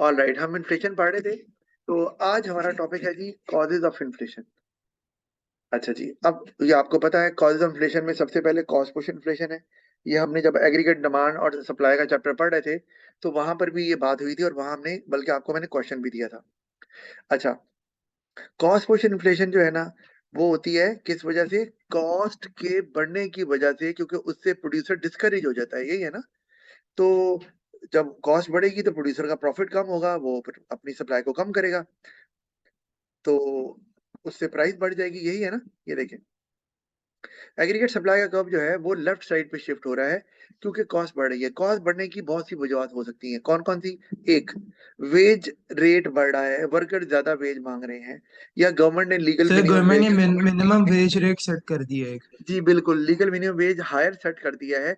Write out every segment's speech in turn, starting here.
All right, हम inflation पढ़ रहे थे। तो आज हमारा टॉपिक है जी कॉजेज ऑफ इन्फ्लेशन। अच्छा जी, अब ये आपको पता है कॉजेज ऑफ इन्फ्लेशन में सबसे पहले कॉस्ट पुश इन्फ्लेशन है। ये हमने जब एग्रीगेट डिमांड और सप्लाई का चैप्टर पढ़ रहे थे तो वहां पर भी ये बात हुई थी और वहां हमने बल्कि आपको मैंने क्वेश्चन भी दिया था। अच्छा, कॉस्ट पुश इन्फ्लेशन जो है ना वो होती है किस वजह से? कॉस्ट के बढ़ने की वजह से, क्योंकि उससे प्रोड्यूसर डिस्करेज हो जाता है, यही है ना। तो जब कॉस्ट बढ़ेगी तो प्रोड्यूसर का प्रॉफिट कम होगा, वो फिर अपनी सप्लाई को कम करेगा, तो उससे प्राइस बढ़ जाएगी, यही है ना। ये देखें, एग्रीगेट सप्लाई का कर्व जो है वो लेफ्ट साइड पे शिफ्ट हो रहा है क्योंकि कॉस्ट बढ़ रही है। कॉस्ट बढ़ने की बहुत सी वजूहत हो सकती हैं, कौन कौन सी? एक, वेज रेट बढ़ रहा है, वर्कर ज्यादा वेज मांग रहे हैं, या गवर्नमेंट ने legal sir minimum government wage, ने मिनिमम वेज रेट सेट कर दी है एक। जी बिल्कुल, legal minimum wage higher set कर दिया है,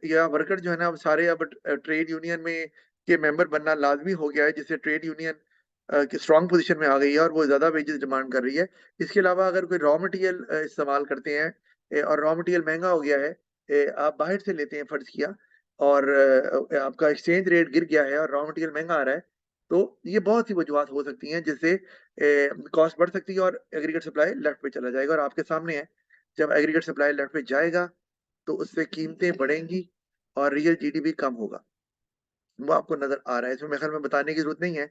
या वर्कर जो है ना अब सारे अब ट्रेड यूनियन में के मेंबर बनना लाजमी हो गया है, जिससे ट्रेड यूनियन की स्ट्रांग पोजीशन में आ गई है और वो ज्यादा वेजेस डिमांड कर रही है। इसके अलावा अगर कोई रॉ मटेरियल इस्तेमाल करते हैं और रॉ मटेरियल महंगा हो गया है, आप बाहर से लेते हैं फर्ज किया, और आपका एक्सचेंज रेट गिर गया है और रॉ मटेरियल महंगा आ रहा है, तो ये बहुत सी वजूहत हो सकती हैं जिससे कॉस्ट बढ़ सकती है और एग्रीगेट सप्लाई लेफ्ट पे चला जाएगा। और आपके सामने है, जब एग्रीगेट सप्लाई लेफ्ट पे जाएगा तो उससे कीमतें बढ़ेंगी और रियल जीडीपी कम होगा, वो आपको नजर आ रहा है, इसमें मेरे ख्याल में बताने की जरूरत नहीं है,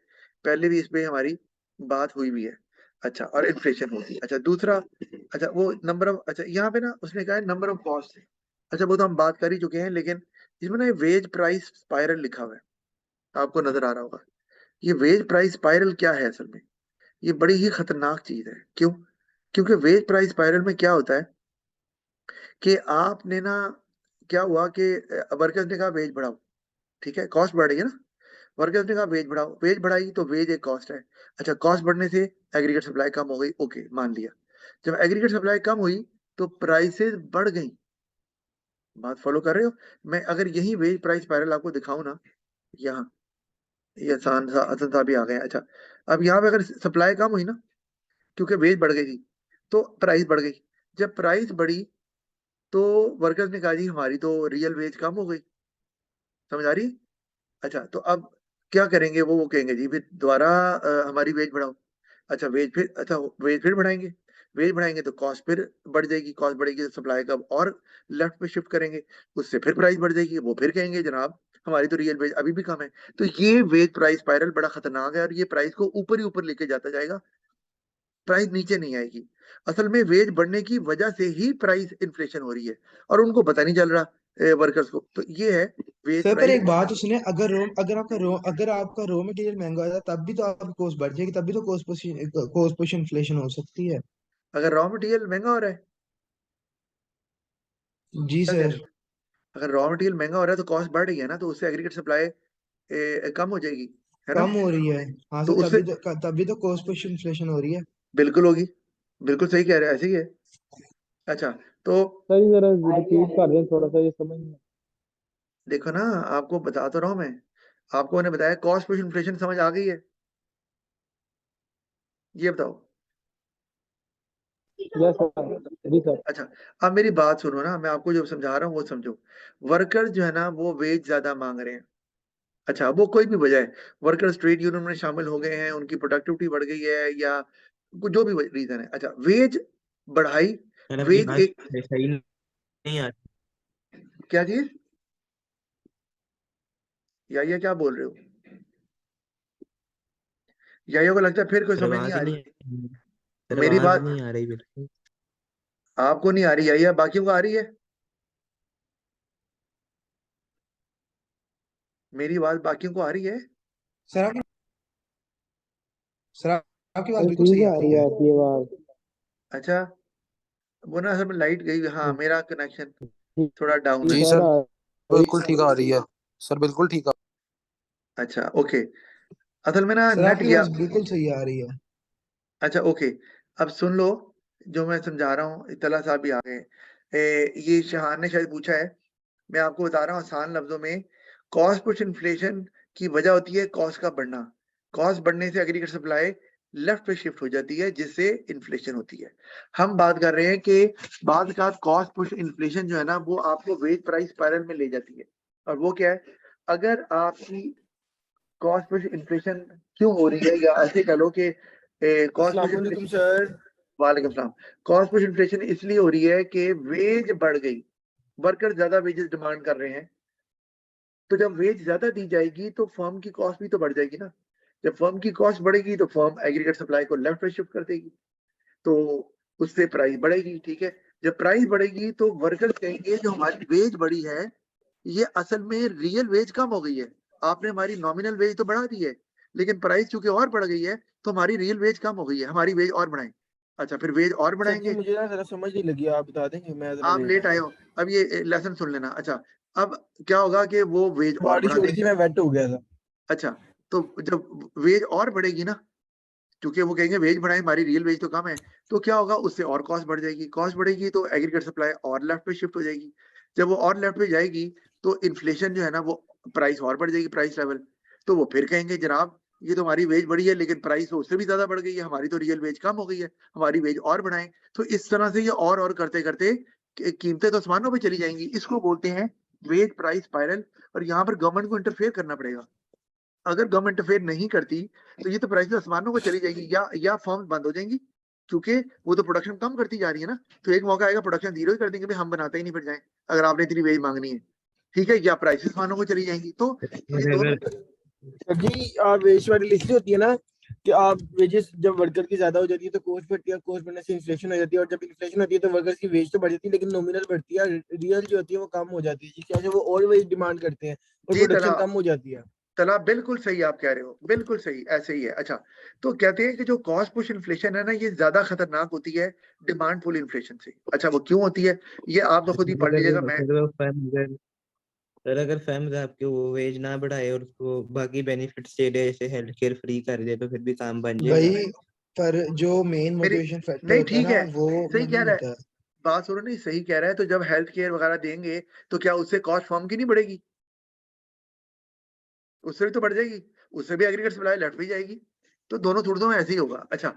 पहले भी इस पे हमारी बात हुई भी है। अच्छा, और इन्फ्लेशन होगी। अच्छा, दूसरा, अच्छा वो नंबर ऑफ, अच्छा यहाँ पे ना उसने कहा है नंबर ऑफ कॉस्ट। अच्छा, वो तो हम बात कर ही चुके हैं, लेकिन इसमें ना वेज प्राइस स्पाइरल लिखा हुआ है, आपको नजर आ रहा होगा। ये वेज प्राइस स्पाइरल क्या है असल में? ये बड़ी ही खतरनाक चीज है। क्यों? क्योंकि वेज प्राइस स्पाइरल में क्या होता है कि आपने ना, क्या हुआ कि वर्कर्स ने कहा वेज बढ़ाओ, ठीक है, कॉस्ट बढ़ रही है ना, वर्कर्स ने कहा वेज बढ़ाओ, वेज बढ़ाई तो वेज एक कॉस्ट है। अच्छा, कॉस्ट बढ़ने से एग्रीगेट सप्लाई कम हो गई, ओके मान लिया। जब एग्रीगेट सप्लाई कम हुई तो प्राइसेस बढ़ गई। बात फॉलो कर रहे हो? मैं अगर यही वेज प्राइस पैरल आपको दिखाऊं ना, यहाँ, ये आसान सा भी आ गया। अच्छा, अब यहाँ पे अगर सप्लाई कम हुई ना, क्योंकि वेज बढ़ गई थी, तो प्राइस बढ़ गई। जब प्राइस बढ़ी तो वर्कर्स ने कहा जी हमारी तो रियल वेज कम हो गई, समझ आ रही है? अच्छा, तो अब क्या करेंगे? वो कहेंगे जी फिर दोबारा हमारी वेज बढ़ाओ। अच्छा, वेज फिर, अच्छा वेज फिर बढ़ाएंगे, वेज बढ़ाएंगे तो कॉस्ट फिर बढ़ जाएगी, कॉस्ट बढ़ेगी तो सप्लाई का और लेफ्ट पे शिफ्ट करेंगे, उससे फिर प्राइस बढ़ जाएगी, वो फिर कहेंगे जनाब हमारी तो रियल वेज अभी भी कम है। तो ये वेज प्राइस स्पाइरल बड़ा खतरनाक है और ये प्राइस को ऊपर ही ऊपर लेके जाता जाएगा, प्राइस नीचे नहीं आएगी। असल में वेज बढ़ने की वजह से ही प्राइस इन्फ्लेशन हो रही है और उनको पता नहीं चल रहा वर्कर्स को। तो ये है वेज सर पर प्राइस। एक बात उसने, अगर आपका रॉ मटेरियल महंगा हो जाता तब भी तो आपकी कॉस्ट बढ़ जाएगी, तब भी तो कॉस्ट पुश इन्फ्लेशन हो सकती है। अगर रॉ मटेरियल महंगा हो रहा है, जी क्या कह रहे सर। हो? अगर रॉ मटेरियल महंगा हो रहा है तो कॉस्ट बढ़ रही है ना, तो उससे एग्रीगेट सप्लाई कम हो जाएगी, है ना। कम हो रही है। हाँ तो सर, उससे तभी तो कॉस्ट पुश इन्फ्लेशन हो रही है। बिल्कुल होगी, बिल्कुल सही कह रहे हैं, ऐसे ही है। अच्छा, तो सर ये जरा रिपीट कर दें, थोड़ा सा ये समझ नहीं देखो ना, आपको बता तो रहा हूं मैं, आपको मैंने बताया कॉस्ट पुश इन्फ्लेशन समझ आ गई है, ये बताओ। आया। यस सर, जी सर। अच्छा, अब मेरी बात सुनो ना, मैं आपको जो समझा रहा हूँ वो समझो। वर्कर्स जो है ना वो वेज ज्यादा मांग रहे हैं। अच्छा, वो कोई भी वजह है, वर्कर्स ट्रेड यूनियन में शामिल हो गए हैं, उनकी प्रोडक्टिविटी बढ़ गई है, या जो भी रीजन है। अच्छा, वेज बढ़ाई, मैंने अपनी वेज बात एक, सही नहीं आ रही। क्या चीज, या ये क्या बोल रहे हो? या ये को लगता है फिर कोई सर समझ नहीं आवाज आ नहीं रही? सर मेरी आवाज बात नहीं आ रही बिल्कुल। आपको नहीं आ रही है या बाकियों को आ रही है? मेरी बात बाकियों को आ रही है? सर आप सर आपकी बात सर बिल्कुल ठीक सही है, आ आ रही रही है है। आपकी आवाज। अच्छा, वो ना असल में लाइट गई, हाँ मेरा कनेक्शन थोड़ा डाउन जी है। जी सर, सर, आ रही। बिल्कुल ठीक आ रही है। सर बिल्कुल ठीक आ। अच्छा ओके, असल में ना सर नेट आपकी गया। आवाज बिल्कुल सही आ रही है। अच्छा ओके, अब सुन लो जो मैं समझा रहा हूँ, इतला साहब भी आ गए। ये शहान ने शायद पूछा है, मैं आपको बता रहा हूँ आसान लफ्जों में। कॉस्ट पुश इन्फ्लेशन की वजह होती है कॉस्ट का बढ़ना, कॉस्ट बढ़ने से एग्रीगेट सप्लाई लेफ्ट पे शिफ्ट हो जाती है जिससे इन्फ्लेशन होती है। हम बात कर रहे हैं कि बाद का कॉस्ट पुश इन्फ्लेशन जो है ना वो आपको वेज प्राइस स्पाइरल में ले जाती है। और वो क्या है? अगर आपकी कॉस्ट पुश इन्फ्लेशन क्यों हो रही है, या ऐसे कह लो कि कॉस्ट पुश अस्सलामुअलैकुम इन्फ्लेशन। सर। वालेकुम सलाम। कॉस्ट पुश इन्फ्लेशन इसलिए हो रही है कि वेज बढ़ गई, वर्कर ज्यादा वेजेस डिमांड कर रहे हैं, तो जब वेज ज्यादा दी जाएगी तो फर्म की कॉस्ट भी तो बढ़ जाएगी ना। जब फर्म की कॉस्ट बढ़ेगी तो फर्म एग्रीगेट सप्लाई को लेफ्ट में शिफ्ट कर देगी, तो उससे प्राइस बढ़ेगी। ठीक है, जब प्राइस बढ़ेगी तो वर्कर्स कहेंगे जो हमारी वेज बढ़ी है ये असल में रियल वेज कम हो गई है, आपने हमारी नॉमिनल वेज तो बढ़ा दी है लेकिन प्राइस चूंकि और बढ़ गई है तो हमारी रियल वेज कम हो गई है, हमारी वेज और बढ़ाएं। अच्छा, फिर वेज और सर जी बढ़ाएंगे। मुझे ना जरा समझ नहीं लगी, आप बता देंगे, मैं जरा आप लेट आए हो, अब ये लेसन सुन लेना। अच्छा, अब क्या होगा कि वो वेज और बारिश बढ़ा हो रही देंगे। थी, मैं वेट हो गया था। अच्छा, तो जब वेज और बढ़ेगी ना, क्योंकि वो कहेंगे वेज बढ़ाएं, हमारी रियल वेज तो कम है, तो क्या होगा, उससे और कॉस्ट बढ़ जाएगी। कॉस्ट बढ़ेगी तो एग्रीगेट सप्लाई और लेफ्ट पे शिफ्ट हो जाएगी। जब वो और लेफ्ट पे जाएगी तो इन्फ्लेशन जो है ना वो प्राइस और बढ़ जाएगी, प्राइस लेवल। तो वो फिर कहेंगे जनाब ये तो हमारी वेज बढ़ी है लेकिन प्राइस तो उससे भी ज्यादा बढ़ गई है, हमारी तो रियल वेज कम हो गई है, हमारी वेज और बढ़ाएं। तो इस तरह से ये और करते करते कीमतें तो आसमानों पे चली जाएंगी। इसको बोलते हैं वेज प्राइस स्पाइरल। और यहाँ पर गवर्नमेंट को इंटरफेयर करना पड़ेगा। अगर गवर्नमेंट इंटरफेयर नहीं करती तो ये तो प्राइसेस आसमानों को चली जाएगी, या फर्म बंद हो जाएंगी, क्योंकि वो तो प्रोडक्शन कम करती जा रही है ना। तो एक मौका आएगा प्रोडक्शन जीरो ही कर देंगे, भाई हम बनाते ही नहीं फिर जाए, अगर आपने इतनी वेज मांगनी है। ठीक है, या प्राइसेस आसमानों को चली जाएंगी। तो ये और दोनों अगर सर जी आप वेज वाली लिस्ट होती है ना कि आप वेजेस जब वर्कर की ज्यादा हो जाती है तो कॉस्ट बढ़ती है, कॉस्ट बढ़ने से इन्फ्लेशन हो जाती है, और जब इन्फ्लेशन होती है तो वर्कर्स की वेज तो बढ़ जाती है लेकिन नॉमिनल बढ़ती है, रियल जो होती है वो कम हो जाती है, जिसकी वजह से वो और वेज डिमांड करते हैं और जी प्रोडक्शन तला कम हो जाती है। तला बिल्कुल सही आप कह रहे हो, बिल्कुल सही, ऐसे ही है। अच्छा, तो कहते हैं कि जो कॉस्ट पुश इन्फ्लेशन है ना ये ज्यादा खतरनाक होती है डिमांड पुल इन्फ्लेशन से। अच्छा, वो क्यों होती है ये आप तो खुद ही पढ़ लीजिएगा। मैं अगर वो फर्म अगर सर अगर फर्म आपके वो वेज ना बढ़ाए और उसको बाकी बेनिफिट्स दे दे, जैसे हेल्थ केयर फ्री कर दे, तो फिर भी काम बन जाएगा। भाई पर जो मेन मेरी मोटिवेशन फैक्टर नहीं, होता है ठीक ना है, वो सही कह मनी रहा है, होता है। बात सुनो, नहीं सही कह रहा है। तो जब हेल्थ केयर वगैरह देंगे तो क्या उससे कॉस्ट फर्म की नहीं बढ़ेगी, उससे भी तो बढ़ जाएगी, उससे भी एग्रीगेट सप्लाई लेफ्ट भी जाएगी। तो दोनों सूरतों में ऐसे ही होगा। अच्छा,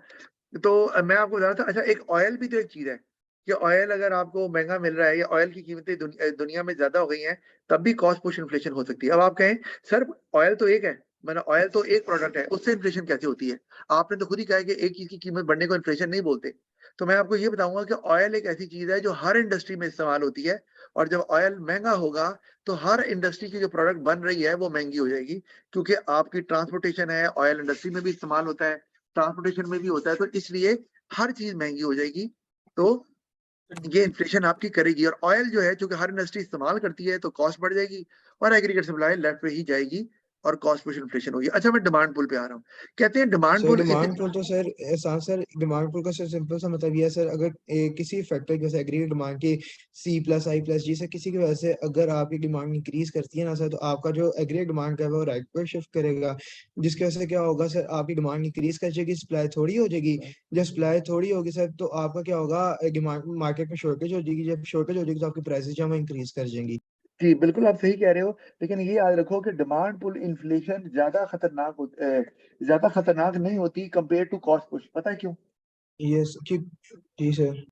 तो मैं आपको बता रहा था। अच्छा, एक ऑयल भी तो एक चीज है कि ऑयल अगर आपको महंगा मिल रहा है या ऑयल की कीमतें दुनिया में ज्यादा हो गई हैं तब भी कॉस्ट पुश इन्फ्लेशन हो सकती है। अब आप कहें सर ऑयल तो एक है, मतलब ऑयल तो एक प्रोडक्ट है, उससे इन्फ्लेशन कैसे होती है। आपने तो खुद ही कहा कि एक चीज की कीमत बढ़ने को इन्फ्लेशन नहीं बोलते। तो मैं आपको ये बताऊंगा कि ऑयल एक ऐसी चीज है जो हर इंडस्ट्री में इस्तेमाल होती है, और जब ऑयल महंगा होगा तो हर इंडस्ट्री की जो प्रोडक्ट बन रही है वो महंगी हो जाएगी, क्योंकि आपकी ट्रांसपोर्टेशन है, ऑयल इंडस्ट्री में भी इस्तेमाल होता है, ट्रांसपोर्टेशन में भी होता है, तो इसलिए हर चीज महंगी हो जाएगी। तो ये इन्फ्लेशन आपकी करेगी। और ऑयल जो है चूंकि हर इंडस्ट्री इस्तेमाल करती है तो कॉस्ट बढ़ जाएगी और एग्रीगेट सप्लाई लेफ्ट पे ही जाएगी और कॉस्ट पुश इन्फ्लेशन होगी। अच्छा, मैं डिमांड पुल पे आ रहा हूँ। कहते हैं डिमांड सर पुल डिमांड पुल तो सर एहसान सर डिमांड पुल का सर सिंपल सा मतलब ये है सर, अगर किसी फैक्टर जैसे एग्रीगेट डिमांड की C+I+G से किसी की वजह से अगर आपकी डिमांड इंक्रीज करती है ना सर, तो आपका जो एग्रीगेट डिमांड है वो राइट पर शिफ्ट करेगा, जिसकी वजह से क्या होगा सर, आपकी डिमांड इंक्रीज कर जाएगी, सप्लाई थोड़ी हो जाएगी। जब सप्लाई थोड़ी होगी सर तो आपका क्या होगा, डिमांड मार्केट में शॉर्टेज हो जाएगी, जब शॉर्टेज हो जाएगी तो आपकी प्राइसेस जो है वो इंक्रीज कर जाएंगी। जी बिल्कुल आप सही कह रहे हो, लेकिन ये याद रखो कि डिमांड पुल इन्फ्लेशन ज्यादा खतरनाक नहीं होती कंपेयर टू कॉस्ट पुश। पता है क्यों? यस कि जी सर।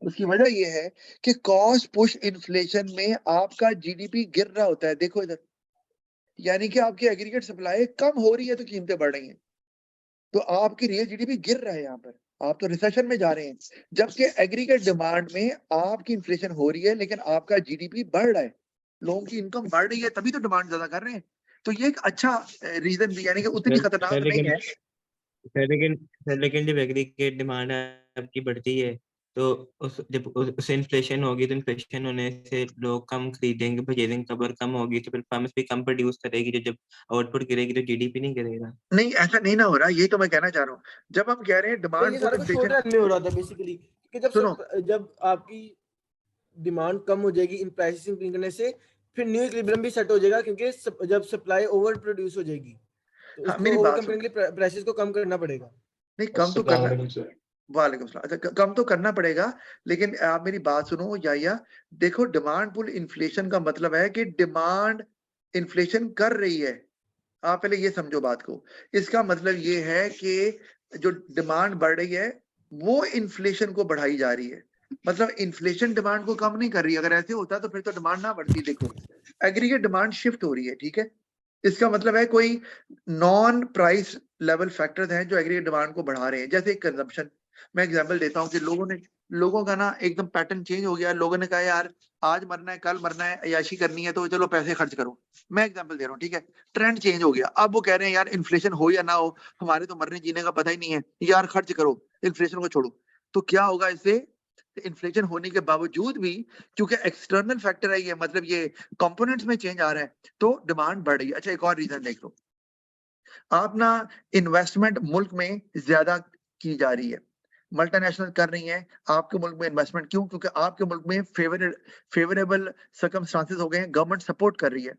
उसकी वजह ये है कि कॉस्ट पुश इन्फ्लेशन में आपका जीडीपी गिर रहा होता है। देखो इधर, यानी कि आपकी एग्रीगेट सप्लाई कम हो रही है तो कीमतें बढ़ रही हैं, तो आपकी रियल जीडीपी गिर रहा है, यहाँ पर आप तो रिसेशन में जा रहे हैं। जबकि एग्रीगेट डिमांड में आपकी इन्फ्लेशन हो रही है लेकिन आपका जीडीपी बढ़ रहा है, लोगों की इनकम बढ़ रही है, तभी तो डिमांड ज्यादा कर रहे हैं। तो ये एक अच्छा रीजन भी, यानी कि उतनी सर खतरनाक नहीं लेकिन है। सर लेकिन जब एग्रीगेट डिमांड आपकी बढ़ती है तो उससे इन्फ्लेशन होगी, तो इन्फ्लेशन होने से लोग कम खरीदेंगे, परचेजिंग पावर कम होगी, तो फिर फार्मर्स भी कम प्रोड्यूस करेगी, जब आउटपुट गिरेगी तो जीडीपी नहीं गिरेगा। नहीं, ऐसा नहीं ना हो रहा, यही तो मैं कहना चाह रहा हूँ। जब हम कह रहे हैं तो डिमांड ये पुल सारा कुछ शॉर्ट इन्फ्लेशन, रन में हो रहा था बेसिकली, कि सुनो, जब आपकी डिमांड कम हो जाएगी इन प्राइसेस इंक्रीज करने से, फिर न्यू इक्विलिब्रियम भी सेट हो जाएगा, क्योंकि जब सप्लाई ओवर प्रोड्यूस हो जाएगी तो हाँ उसको मेरी बात ओवरकम सुनो, करने के लिए प्राइसेस को कम करना पड़ेगा। नहीं कम तो करना, वालेकुम सलाम। अच्छा, कम तो करना पड़ेगा, लेकिन आप मेरी बात सुनो या देखो, डिमांड पुल इन्फ्लेशन का मतलब है कि डिमांड इन्फ्लेशन कर रही है। आप पहले ये समझो बात को। इसका मतलब ये है कि जो डिमांड बढ़ रही है वो इन्फ्लेशन को बढ़ाई जा रही है, मतलब इन्फ्लेशन डिमांड को कम नहीं कर रही। अगर ऐसे होता तो फिर तो डिमांड ना बढ़ती। देखो, एग्रीगेट डिमांड शिफ्ट हो रही है, ठीक है, इसका मतलब है कोई नॉन प्राइस लेवल फैक्टर्स हैं जो एग्रीगेट डिमांड को बढ़ा रहे हैं। जैसे कंजम्पशन, मैं एग्जांपल देता हूँ कि लोगों का ना एकदम पैटर्न चेंज हो गया। लोगों ने कहा यार आज मरना है, कल मरना है, अय्याशी करनी है, तो चलो पैसे खर्च करो। मैं एग्जांपल दे रहा हूँ, ठीक है। ट्रेंड चेंज हो गया, अब वो कह रहे हैं यार इन्फ्लेशन हो या ना हो, हमारे तो मरने जीने का पता ही नहीं है, यार खर्च करो, इन्फ्लेशन को छोड़ो। तो क्या होगा इससे? इन्फ्लेशन होने के बावजूद भी, क्योंकि एक्सटर्नल फैक्टर है ये, मतलब ये कंपोनेंट्स में चेंज आ रहा है, तो डिमांड बढ़ रही है। अच्छा, एक और रीजन देख लो, आप ना इन्वेस्टमेंट मुल्क में ज्यादा की जा रही है, मल्टीनेशनल कर रही है आपके मुल्क में इन्वेस्टमेंट। क्यों? क्योंकि आपके मुल्क में फेवरेबल सर्कमस्टांसेस हो गए हैं, गवर्नमेंट सपोर्ट कर रही है,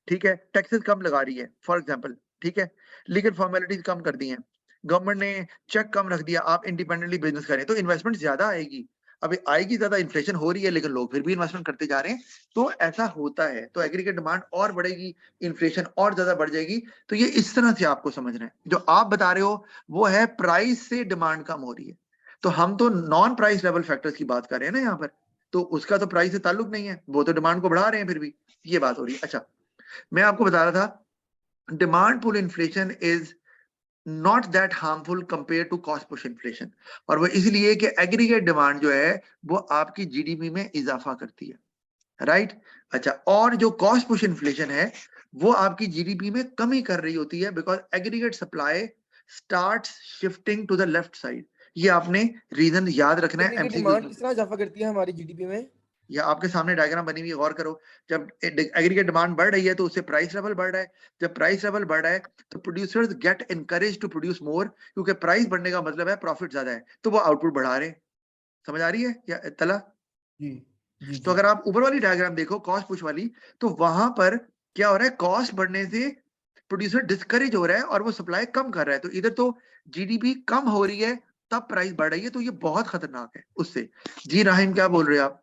ठीक है, टैक्सेस कम लगा रही है फॉर एग्जांपल, ठीक है, लीगल फॉर्मेलिटीज कम कर दी हैं, गवर्नमेंट ने चेक कम रख दिया, आप इंडिपेंडेंटली बिजनेस करें तो इन्वेस्टमेंट ज्यादा आएगी। अभी आएगी ज्यादा, इन्फ्लेशन हो रही है लेकिन लोग फिर भी इन्वेस्टमेंट करते जा रहे हैं, तो ऐसा होता है। तो एग्रीगेट डिमांड और बढ़ेगी, इन्फ्लेशन और ज्यादा बढ़ जाएगी। तो ये इस तरह से आपको समझना है। जो आप बता रहे हो वो है प्राइस से डिमांड कम हो रही है, तो हम तो नॉन प्राइस लेवल फैक्टर्स की बात कर रहे हैं ना यहाँ पर, तो उसका तो प्राइस से ताल्लुक नहीं है, वो तो डिमांड को बढ़ा रहे हैं फिर भी, ये बात हो रही है। अच्छा, मैं आपको बता रहा था demand pull inflation is not that harmful compare to cost push inflation, और वो इसलिए कि एग्रीगेट डिमांड जो है वो आपकी जीडीपी में इजाफा करती है, राइट। अच्छा, और जो कॉस्ट पुश इन्फ्लेशन है वो आपकी जीडीपी में कमी कर रही होती है, because aggregate supply starts shifting to the left side. ये आपने रीजन याद रखना है एग्रीगेट एमसीक्यू डिमांड में। किस तरह इजाफा करती है हमारी जीडीपी में? या आपके सामने डायग्राम बनी हुई है, गौर करो। जब एग्रीगेट डिमांड बढ़ रही है तो उससे प्राइस लेवल बढ़ रहा है, जब प्राइस लेवल बढ़ रहा है तो producers get encourage to produce more, क्योंकि प्राइस बढ़ने का मतलब है प्रॉफिट ज्यादा है, तो वो आउटपुट बढ़ा रहे हैं। समझ आ रही है या तला? जी जी तो अगर आप ऊपर वाली डायग्राम देखो, कॉस्ट पुश वाली, तो वहां पर क्या हो रहा है, कॉस्ट बढ़ने से प्रोड्यूसर डिस्करेज हो रहा है और वो सप्लाई कम कर रहा है, तो इधर तो जीडीपी कम हो रही है तब प्राइस बढ़ रही है, तो ये बहुत खतरनाक है उससे। जी राहिम, क्या बोल रहे हैं आप?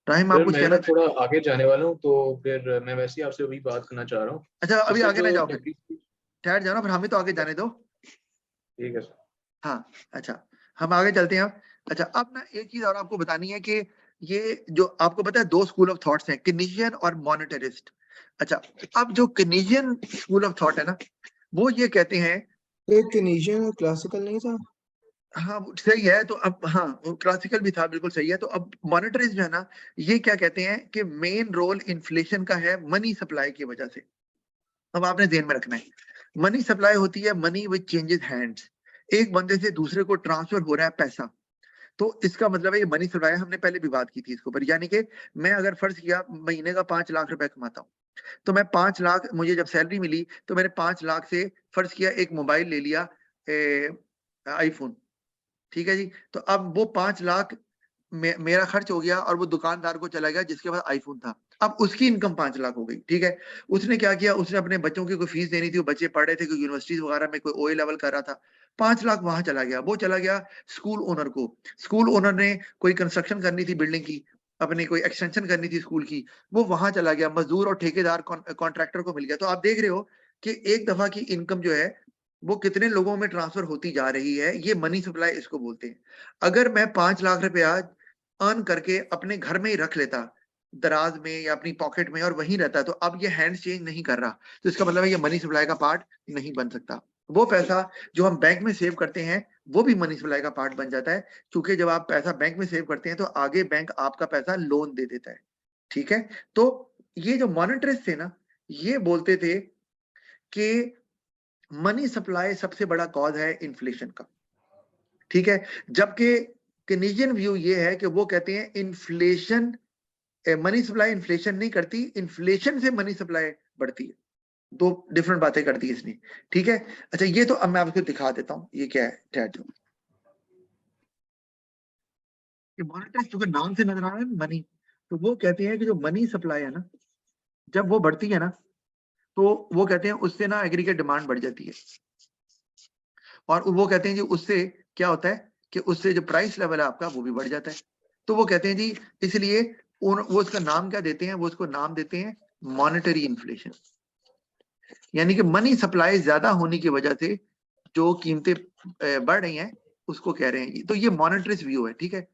राहिम, आप सर कुछ मैं कहना? ना थोड़ा आगे जाने वाला हूँ, तो फिर मैं वैसे ही आपसे अभी बात करना चाह रहा हूँ। अच्छा, अभी जैसे आगे ना जो जाओ, फिर ठहर जाओ ना, फिर हमें तो आगे जाने दो। ठीक है सर। हाँ, अच्छा, हम आगे चलते हैं अब। अच्छा, अब ना एक चीज और आपको बतानी है कि ये जो आपको पता है दो स्कूल ऑफ थॉट्स हैं, केनीजियन और मॉनेटरिस्ट। अच्छा, अब जो केनीजियन स्कूल ऑफ थॉट है ना, वो ये कहते हैं, तो केनीजियन और क्लासिकल नहीं था? हाँ वो सही है, तो अब हाँ वो क्लासिकल भी था, बिल्कुल सही है। तो अब मॉनेटरिस्ट जो है ना, ये क्या कहते हैं कि मेन रोल इन्फ्लेशन का है मनी सप्लाई की वजह से। अब आपने ध्यान में रखना है, मनी सप्लाई होती है मनी विच चेंजेस हैंड्स, एक बंदे से दूसरे को ट्रांसफर हो रहा है पैसा, तो इसका मतलब है ये मनी सप्लाई। हमने पहले भी बात की थी इसके ऊपर, यानी कि मैं अगर फर्ज किया महीने का 5 लाख रुपए कमाता हूँ, तो मैं 5 लाख, मुझे जब सैलरी मिली तो मैंने 5 लाख से फर्ज किया एक मोबाइल ले लिया, आईफोन, ठीक है जी। तो अब वो 5 लाख मेरा खर्च हो गया और वो दुकानदार को चला गया जिसके पास आईफोन था, अब उसकी इनकम 5 लाख हो गई, ठीक है। उसने क्या किया, उसने अपने बच्चों की कोई फीस देनी थी, वो बच्चे पढ़ रहे थे, कोई यूनिवर्सिटीज वगैरह में, कोई ओए लेवल कर रहा था, 5 लाख वहां चला गया। वो चला गया स्कूल ओनर को, स्कूल ओनर ने कोई कंस्ट्रक्शन करनी थी बिल्डिंग की, अपनी कोई एक्सटेंशन करनी थी स्कूल की, वो वहां चला गया, मजदूर और ठेकेदार कॉन्ट्रैक्टर को मिल गया। तो आप देख रहे हो कि एक दफा की इनकम जो है वो कितने लोगों में ट्रांसफर होती जा रही है, ये मनी सप्लाई इसको बोलते हैं। अगर मैं 5 लाख रुपया अर्न करके अपने घर में ही रख लेता, दराज में या अपनी पॉकेट में, और वहीं रहता, तो अब ये हैंड चेंज नहीं कर रहा, तो इसका मतलब है ये मनी सप्लाई का पार्ट नहीं बन सकता। वो पैसा जो हम बैंक में सेव करते हैं वो भी मनी सप्लाई का पार्ट बन जाता है, क्योंकि जब आप पैसा बैंक में सेव करते हैं तो आगे बैंक आपका पैसा लोन दे देता है, ठीक है। तो ये जो मॉनेटरिस्ट थे ना, ये बोलते थे कि मनी सप्लाई सबसे बड़ा कॉज है इन्फ्लेशन का, ठीक है। जबकि केनीजियन व्यू ये है कि वो कहते हैं इन्फ्लेशन, मनी सप्लाई इन्फ्लेशन नहीं करती, इन्फ्लेशन से मनी सप्लाई बढ़ती है, दो डिफरेंट बातें करती है इसने, ठीक है। अच्छा, ये तो अब मैं आपको दिखा देता हूँ ये क्या है, ठहर जाओ। ये मॉनेटरी चूंकि नाम से नजर आ रहा है मनी, तो वो कहते हैं कि जो मनी सप्लाई है ना, जब वो बढ़ती है ना, तो वो कहते हैं उससे ना एग्रीगेट डिमांड बढ़ जाती है, और वो कहते हैं जी उससे क्या होता है कि उससे जो प्राइस लेवल है आपका वो भी बढ़ जाता है। तो वो कहते हैं जी इसलिए वो उसका नाम क्या देते हैं, वो उसको नाम देते हैं मॉनेटरी इन्फ्लेशन, यानी कि मनी सप्लाई ज्यादा होने की वजह से जो कीमतें बढ़ रही हैं उसको कह रहे हैं। तो ये मॉनेटरिस्ट व्यू है, ठीक है।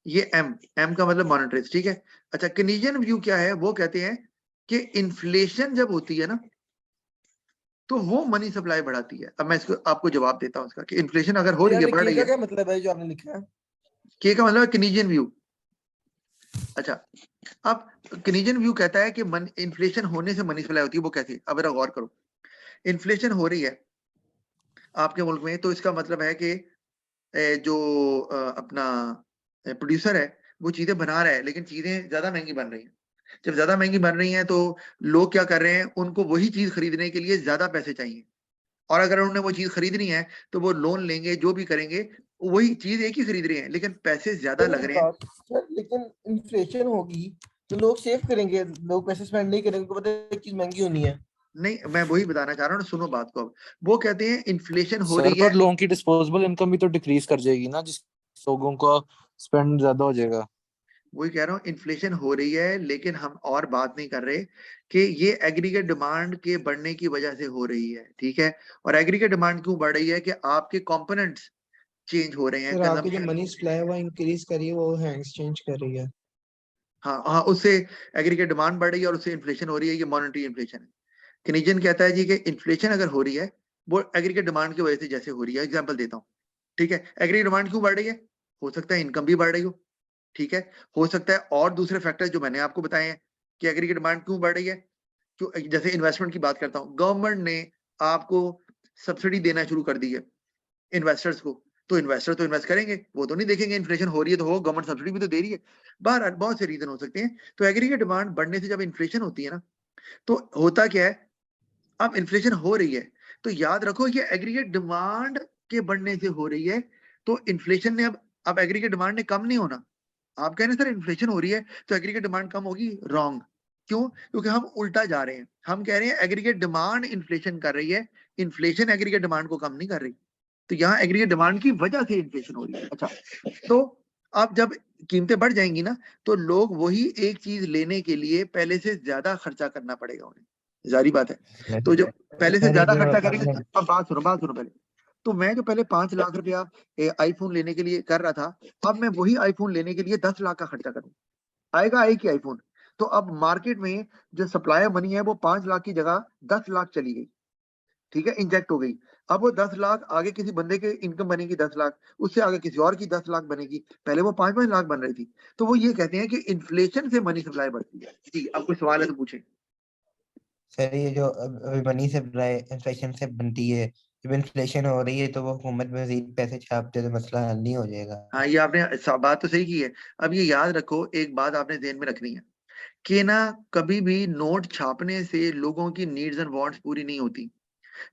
ये एम का मतलब मॉनेटरिस्ट, ठीक है। अच्छा, केनीजियन व्यू क्या है, वो कहते हैं कि इन्फ्लेशन जब होती है ना तो वो मनी सप्लाई बढ़ाती है। अब मैं इसको आपको जवाब देता हूँ इसका कि इन्फ्लेशन अगर हो रही है, बढ़ रही का है। क्या मतलब है जो आपने लिखा है? के का मतलब है केनीजियन व्यू। अच्छा, अब केनीजियन व्यू कहता है कि इन्फ्लेशन होने से मनी सप्लाई होती है। वो कैसे? अब जरा गौर करो, इन्फ्लेशन हो रही है आपके मुल्क में, तो इसका मतलब है कि जो अपना प्रोड्यूसर है वो चीजें बना रहा है, लेकिन चीजें ज्यादा महंगी बन रही हैं। जब ज्यादा महंगी बन रही हैं तो लोग क्या कर रहे हैं, उनको वही चीज खरीदने के लिए ज्यादा पैसे चाहिए, और अगर उन्हें वो चीज खरीदनी है तो वो लोन लेंगे, जो भी करेंगे, वही चीज एक ही खरीद रहे हैं, लेकिन पैसे ज्यादा लग रहे हैं। सर लेकिन इन्फ्लेशन होगी तो लोग सेव करेंगे, लोग पैसे स्पेंड नहीं करेंगे, उनको पता है एक चीज महंगी होनी है। नहीं, मैं वही बताना चाह रहा हूँ, सुनो बात को। अब वो कहते हैं इन्फ्लेशन हो सर रही है। पर लोगों की डिस्पोजेबल इनकम भी तो डिक्रीज कर जाएगी ना, जिस लोगों का स्पेंड ज्यादा हो जाएगा। वही कह रहा हूँ, इन्फ्लेशन हो रही है, लेकिन हम और बात नहीं कर रहे कि ये एग्रीगेट डिमांड के बढ़ने की वजह से हो रही है, ठीक है। और एग्रीगेट डिमांड क्यों बढ़ रही है कि आपके कंपोनेंट्स चेंज हो रहे हैं, सर आपकी जो कंजम्पशन। मनी सप्लाई है वो इंक्रीज कर रही है, वो हैंड्स चेंज कर रही है। हाँ हाँ, उससे एग्रीगेट डिमांड बढ़ रही है और उससे इन्फ्लेशन हो रही है, ये मॉनेटरी इन्फ्लेशन है। केनीजियन कहता है जी कि इन्फ्लेशन अगर हो रही है वो एग्रीगेट डिमांड की वजह से जैसे हो रही है। एग्जांपल देता हूँ, ठीक है। एग्रीगेट डिमांड क्यों बढ़ रही है? हो सकता है इनकम भी बढ़ रही हो, ठीक है। हो सकता है और दूसरे फैक्टर्स जो मैंने आपको बताए हैं कि एग्रीगेट डिमांड क्यों बढ़ रही है। क्यों? जैसे इन्वेस्टमेंट की बात करता हूँ, गवर्नमेंट ने आपको सब्सिडी देना शुरू कर दी है इन्वेस्टर्स को, तो इन्वेस्टर तो इन्वेस्ट करेंगे, वो तो नहीं देखेंगे इन्फ्लेशन हो रही है तो हो, गवर्नमेंट सब्सिडी भी तो दे रही है। बहरहाल बहुत से रीजन हो सकते हैं। तो एग्रीगेट डिमांड बढ़ने से जब इन्फ्लेशन होती है ना, तो होता क्या है, अब इन्फ्लेशन हो रही है तो याद रखो ये एग्रीगेट डिमांड के बढ़ने से हो रही है, तो इन्फ्लेशन ने अब एग्रीगेट डिमांड ने कम नहीं होना। आप कह रहे हैं सर इन्फ्लेशन हो रही है तो एग्रीगेट डिमांड कम होगी, रॉन्ग। क्यों? क्योंकि हम उल्टा जा रहे हैं, हम कह रहे हैं एग्रीगेट डिमांड इन्फ्लेशन कर रही है, इन्फ्लेशन एग्रीगेट डिमांड को कम नहीं कर रही। तो यहाँ एग्रीगेट डिमांड की वजह से इन्फ्लेशन हो रही है। अच्छा, तो अब जब कीमतें बढ़ जाएंगी ना, तो लोग वही एक चीज लेने के लिए पहले से ज्यादा खर्चा करना पड़ेगा उन्हें, जारी बात है। तो जब पहले से ज्यादा खर्चा करेंगे, अब बात सुनो पहले। तो मैं जो पहले 5 लाख रुपया आईफोन लेने के लिए कर रहा था, अब मैं वही आईफोन लेने के लिए 10 लाख का खर्चा करूँ, आएगा एक ही आईफोन। तो अब मार्केट में जो सप्लाई मनी है वो 5 लाख की जगह 10 लाख चली गई, ठीक है, इंजेक्ट हो गई। अब वो 10 लाख आगे किसी बंदे के इनकम बनेगी 10 लाख, उससे आगे किसी और की 10 लाख बनेगी, पहले वो 5-5 लाख बन रही थी। तो वो ये कहते हैं कि इन्फ्लेशन से मनी सप्लाई बढ़ती है। जी, अब कोई सवाल है तो पूछें। सर ये जो अभी मनी सप्लाई इन्फ्लेशन से बनती है, जब इन्फ्लेशन हो रही है तो वो हुकूमत मजीद पैसे छापते तो मसला हल नहीं हो जाएगा। हाँ, ये आपने बात तो सही की है। अब ये याद रखो, एक बात आपने ध्यान में रखनी है कि ना, कभी भी नोट छापने से लोगों की नीड्स एंड वांट्स पूरी नहीं होती।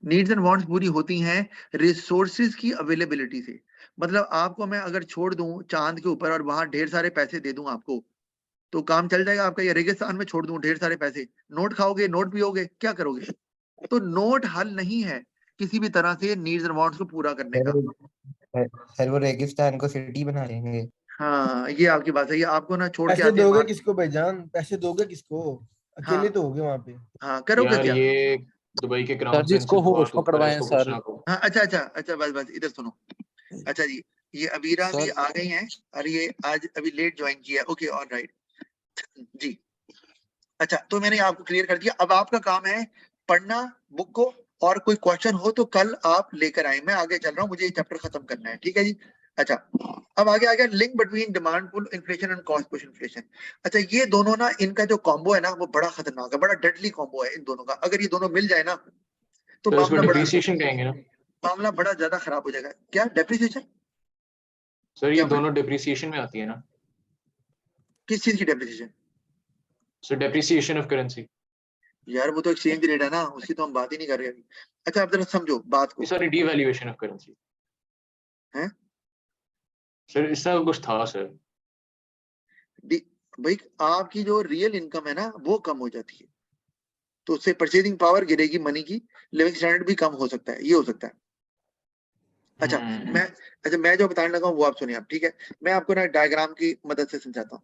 नीड्स एंड वांट्स पूरी होती हैं रिसोर्सेज की अवेलेबिलिटी से। मतलब आपको मैं अगर छोड़ दूं चांद के ऊपर और वहां ढेर सारे पैसे दे दूं आपको, तो काम चल जाएगा आपका? या रेगिस्तान में छोड़ दूं ढेर सारे पैसे, नोट खाओगे, नोट पियोगे, क्या करोगे? तो नोट हल नहीं है किसी भी तरह से नीड्स एंड वांट्स को पूरा करने का। सर वो रेगिस्तान को सिटी बना देंगे। हाँ, ये आपकी बात है, ये आपको ना छोड़ के पैसे आते हैं दोगे किसको भाईजान, पैसे दोगे किसको? अकेले हाँ तो होगे वहां पे। हाँ, करोगे यार क्या? ये दुबई के सर क्राउन जी प्रिंस से इसको होश बात ऊपर है, पकड़वाएं इसको सर। पूछना को। हाँ, अच्छा अच्छा अच्छा, बस इधर सुनो। अच्छा जी, ये अबीरा भी सर आ गई हैं और ये आज अभी लेट ज्वाइन किया। ओके, ऑल राइट जी। अच्छा, तो मैंने आपको क्लियर कर दिया। अब आपका काम है पढ़ना बुक को, और कोई क्वेश्चन हो तो कल आप लेकर आए। मैं आगे चल रहा हूँ, मुझे ये चैप्टर खत्म करना है, ठीक है जी। अच्छा, अब आगे आ गया link between demand pull inflation and cost push inflation. अच्छा, ये दोनों ना, इनका जो कॉम्बो है ना वो बड़ा खतरनाक है, बड़ा डेडली कॉम्बो है इन दोनों का। अगर ये दोनों मिल जाए ना तो तो इसको मामला डिप्रिसिएशन कहेंगे ना ज्यादा खराब हो जाएगा। क्या डेप्रिसिएशन? सर, ये क्या मैं दोनों डिप्रिसिएशन में आती है ना। किस चीज की depreciation? So depreciation of currency. यार वो तो एक्सचेंज रेट है ना, उसकी तो हम बात ही नहीं कर रहे अभी। अच्छा, आप जरा समझो बात को। Sorry, devaluation of currency. हैं? सर इसका कुछ था सर। भाई, आपकी जो रियल इनकम है ना वो कम हो जाती है, तो उससे परचेजिंग पावर गिरेगी मनी की, लिविंग स्टैंडर्ड भी कम हो सकता है, ये हो सकता है। अच्छा, मैं जो बताने लगा हूँ वो आप सुनिए आप, ठीक है। मैं आपको ना डायग्राम की मदद से समझाता हूँ।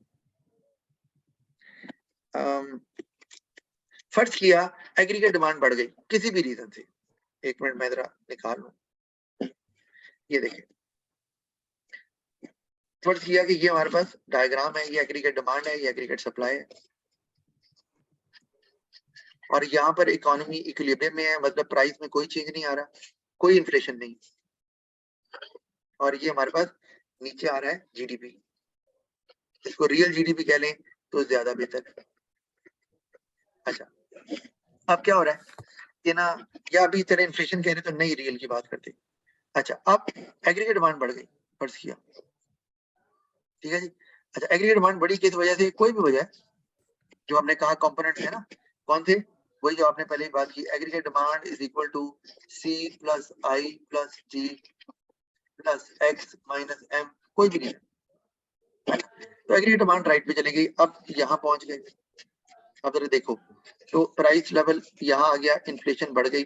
फर्ज किया एग्रीगेट डिमांड बढ़ गई किसी भी रीजन से, एक मिनट मैं जरा निकाल लूं। ये देखिए, फर्ज किया कि ये हमारे पास डायग्राम है, ये एग्रीगेट डिमांड है, ये एग्रीगेट सप्लाई है। और यहाँ पर इकोनॉमी इक्विलिब्रियम में है, मतलब प्राइस में कोई चेंज नहीं आ रहा, कोई इन्फ्लेशन नहीं, और ये हमारे पास नीचे आ रहा है जीडीपी, इसको रियल जीडीपी कह लें तो ज्यादा बेहतर है। अच्छा, अब क्या हो रहा है कि ना, या अभी तरह इन्फ्लेशन कह रहे तो नहीं, रियल की बात करते। अच्छा, अब एग्रीगेट डिमांड बढ़ गई, फर्ज किया, ठीक है जी। अच्छा, एग्रीगेट डिमांड बढ़ी किस वजह से, कोई भी वजह है, जो आपने कहा कंपोनेंट है ना, कौन से, वही जो आपने पहले ही बात की, aggregate demand is equal to C plus I plus G plus X minus M, कोई भी नहीं है। तो एग्रीगेट डिमांड राइट पे चली गई। अब यहाँ पहुंच गए, अब जरा देखो, तो प्राइस लेवल यहाँ आ गया, इन्फ्लेशन बढ़ गई,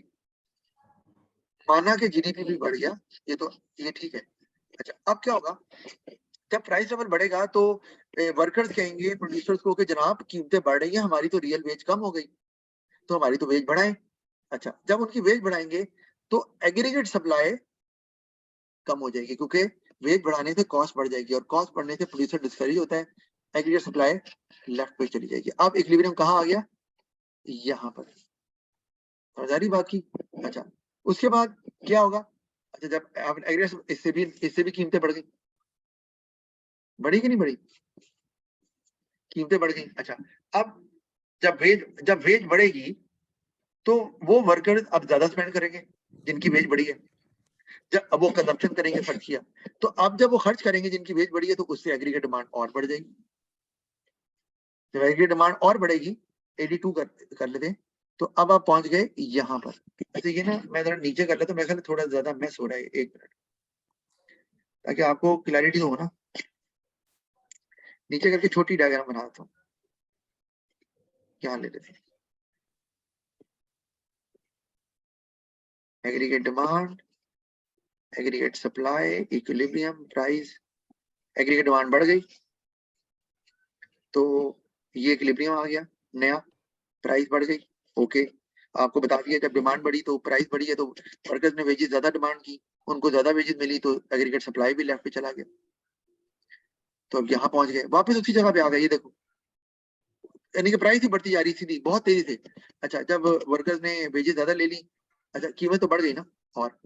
माना कि जीडीपी भी बढ़ गया, ये ठीक है। अच्छा, अब क्या होगा, जब प्राइस लेवल बढ़ेगा तो वर्कर्स कहेंगे प्रोड्यूसर्स को कि जनाब कीमतें बढ़ रही हैं, हमारी तो रियल वेज कम हो गई, तो हमारी तो वेज बढ़ाएं। अच्छा, जब उनकी वेज बढ़ाएंगे तो एग्रीगेट सप्लाई कम हो जाएगी, क्योंकि वेज बढ़ाने से कॉस्ट बढ़ जाएगी, और कॉस्ट बढ़ने से प्रोड्यूसर डिस्करेज होता है, एग्रीगेट सप्लाई लेफ्ट पे चली जाएगी। अब इक्विलिब्रियम कहाँ आ गया, यहाँ पर, समझ आ रही बात की। अच्छा, उसके बाद क्या होगा, अच्छा जब एग्रीगेट, इससे भी कीमतें बढ़ गई, बढ़ी कि नहीं बढ़ी, कीमतें बढ़ गई। अच्छा, अब जब वेज बढ़ेगी तो वो वर्कर्स अब ज्यादा स्पेंड करेंगे जिनकी वेज बढ़ी है, जब अब वो कंजम्पशन करेंगे, खर्च किया, तो अब जब वो खर्च करेंगे जिनकी वेज बढ़ी है, तो उससे एग्रीगेट डिमांड और बढ़ जाएगी। जब एग्रीगेट डिमांड और बढ़ेगी, 82 कर लेते हैं, तो अब आप पहुंच गए यहाँ पर। अच्छा, ये ना मैं जरा नीचे कर लेता हूं, मेरे ख्याल थोड़ा ज्यादा मैस हो रहा है, एक मिनट, ताकि आपको क्लैरिटी हो ना, नीचे करके छोटी डायग्राम बना देता हूँ, यहाँ ले लेते हैं, aggregate demand, aggregate supply, equilibrium, price, aggregate demand बढ़ गई तो ये इक्विलिब्रियम आ गया नया, प्राइस बढ़ गई, ओके, आपको बता दिया जब डिमांड बढ़ी तो प्राइस बढ़ी है, तो वर्कर्स ने वेजेस ज्यादा डिमांड की, उनको ज्यादा वेजेस मिली, तो एग्रीगेट सप्लाई भी लेफ्ट पे चला गया। तो अब यहाँ पहुंच गए, वापस उसी जगह पे आ गए, ये देखो, यानी कि प्राइस ही बढ़ती जा रही सीधी बहुत तेजी से। अच्छा, जब वर्कर्स ने वेजेस ज्यादा ले ली, अच्छा कीमत तो बढ़ गई ना, और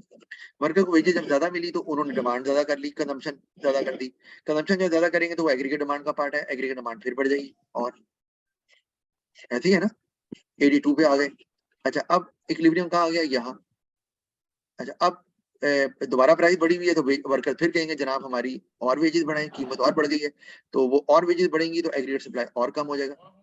वर्कर को वेजेस जब ज्यादा मिली तो उन्होंने डिमांड ज्यादा कर ली, कंजम्पशन ज्यादा कर दी, कंजम्पशन जब ज्यादा करेंगे तो वो एग्रीगेट डिमांड का पार्ट है, एग्रीगेट डिमांड फिर बढ़ जाएगी, और ऐसे ही है ना, 82 पे आ गए। अच्छा, अब इक्विलिब्रियम कहाँ आ गया, यहाँ। अच्छा, अब दोबारा प्राइस बढ़ी हुई है, तो वर्कर फिर कहेंगे जनाब हमारी और वेजेस बढ़ाएं, कीमत और बढ़ गई है, तो वो और वेजेस बढ़ेंगी तो एग्रीगेट सप्लाई और कम हो जाएगा।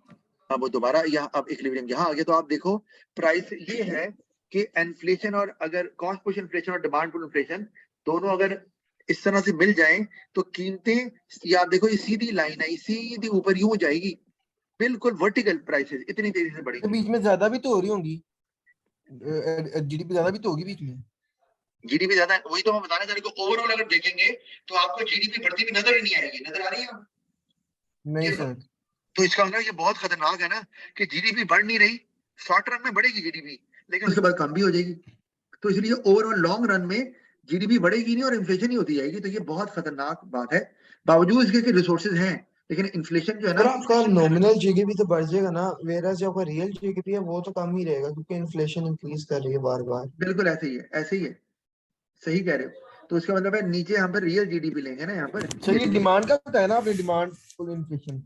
अब वो दोबारा यहाँ, अब इक्विलिब्रियम यहाँ आ गया, तो आप देखो प्राइस ये है कि इन्फ्लेशन, और अगर कॉस्ट पुश इन्फ्लेशन और डिमांड पुल इन्फ्लेशन दोनों अगर इस तरह से मिल जाएं तो कीमतें, ये आप देखो, ये सीधी लाइन है, सीधी ऊपर यूं जाएगी, बिल्कुल वर्टिकल, प्राइसेस इतनी तेजी से बढ़ेगी। तो बीच में ज्यादा भी तो हो रही होंगी, जीडीपी ज्यादा भी तो होगी बीच में, जीडीपी ज्यादा, वही तो मैं बताना चाह रही हूँ, ओवरऑल अगर देखेंगे तो आपको जीडीपी बढ़ती हुई नजर ही नहीं आएगी, नजर आ रही है नहीं सर। तो इसका मतलब ये बहुत खतरनाक है ना, कि जीडीपी बढ़ नहीं रही, शॉर्ट रन में बढ़ेगी जीडीपी, लेकिन उसके बाद कम भी हो जाएगी, तो इसलिए ओवरऑल लॉन्ग रन में जीडीपी बढ़ेगी नहीं और इन्फ्लेशन ही होती जाएगी, तो ये बहुत खतरनाक बात है, बावजूद इसके कि रिसोर्सेज हैं, लेकिन इन्फ्लेशन जो है और ना, आपका नॉमिनल जीडीपी तो बढ़ जाएगा ना, वेरा जो आपका रियल जीडीपी है वो तो कम ही रहेगा, क्योंकि इन्फ्लेशन इंक्रीज कर रही है बार बार। बिल्कुल ऐसे ही है, ऐसे ही है, सही कह रहे हो। तो इसका मतलब है नीचे हम पर रियल जीडीपी लेंगे ना, यहाँ पर सर ये डिमांड का बताया ना आपने, डिमांड फुल इन्फ्लेशन,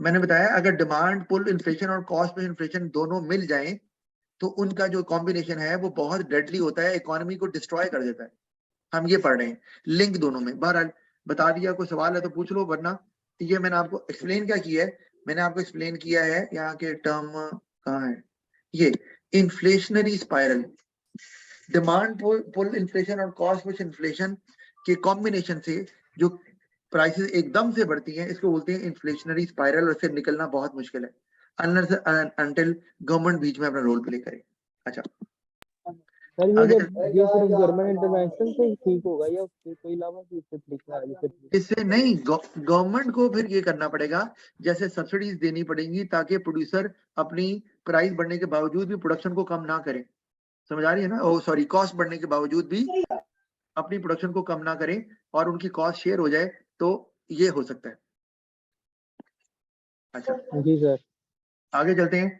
मैंने बताया अगर डिमांड पुल इन्फ्लेशन और कॉस्ट पे इन्फ्लेशन दोनों मिल जाएं तो उनका जो कॉम्बिनेशन है वो बहुत डेडली होता है, इकोनॉमी को डिस्ट्रॉय कर देता है। हम ये पढ़ रहे हैं लिंक दोनों में, बहरहाल बता दिया, कोई सवाल है तो पूछ लो, वरना ये मैंने आपको एक्सप्लेन क्या किया है, मैंने आपको एक्सप्लेन किया है यहाँ के टर्म कहाँ है, ये inflationary spiral, demand pull inflation और कॉस्ट पुश इन्फ्लेशन के कॉम्बिनेशन से जो प्राइसेस एकदम से बढ़ती हैं, इसको बोलते हैं इन्फ्लेशनरी स्पाइरल, और इससे निकलना बहुत मुश्किल है अनलेस अनटिल गवर्नमेंट बीच में अपना रोल प्ले करे। अच्छा, सर ये आगे जब ये सिर्फ गवर्नमेंट इंटरवेंशन से ही ठीक होगा या उसके कोई अलावा भी इससे ठीक है, इससे नहीं, गवर्नमेंट को फिर ये करना पड़ेगा, जैसे सब्सिडीज देनी पड़ेंगी ताकि प्रोड्यूसर अपनी प्राइस बढ़ने के बावजूद भी प्रोडक्शन को कम ना करे, समझ आ रही है ना, ओ सॉरी, कॉस्ट बढ़ने के बावजूद भी अपनी प्रोडक्शन को कम ना करें और उनकी कॉस्ट शेयर हो जाए, तो ये हो सकता है। अच्छा, जी सर। आगे चलते हैं।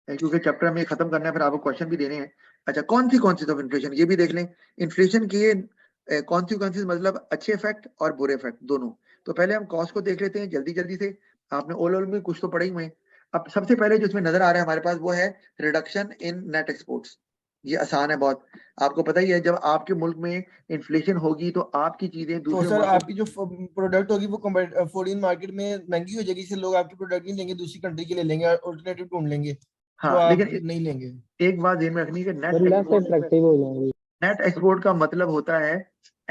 क्योंकि चैप्टर में खत्म करना है, फिर आपको क्वेश्चन भी देने हैं। अच्छा, कॉन्सिक्वेंसेज ऑफ इन्फ्लेशन ये भी देख लें। इन्फ्लेशन के कॉन्सिक्वेंसेज मतलब अच्छे इफेक्ट और बुरे इफेक्ट दोनों। तो पहले हम कॉस्ट को देख लेते हैं जल्दी जल्दी से। आपने ओवरऑल में कुछ तो पढ़े ही हुए हैं। अब सबसे पहले जो इसमें नजर आ रहा है हमारे पास वो है रिडक्शन इन नेट एक्सपोर्ट्स। ये आसान है बहुत, आपको पता ही है जब आपके मुल्क में इन्फ्लेशन होगी तो आपकी चीजें तो दूसरे सर मुल्कों आपकी जो प्रोडक्ट होगी वो फॉरेन मार्केट में महंगी हो जाएगी, इससे लोग आपकी प्रोडक्ट नहीं लेंगे, दूसरी कंट्री के ले लेंगे, अल्टरनेटिव ढूंढ लेंगे, तो हाँ, आप लेकिन नहीं लेंगे। एक बात ध्यान में रखनी है कि सर लेस अट्रैक्टिव हो जाएंगे। नेट एक्सपोर्ट का मतलब होता है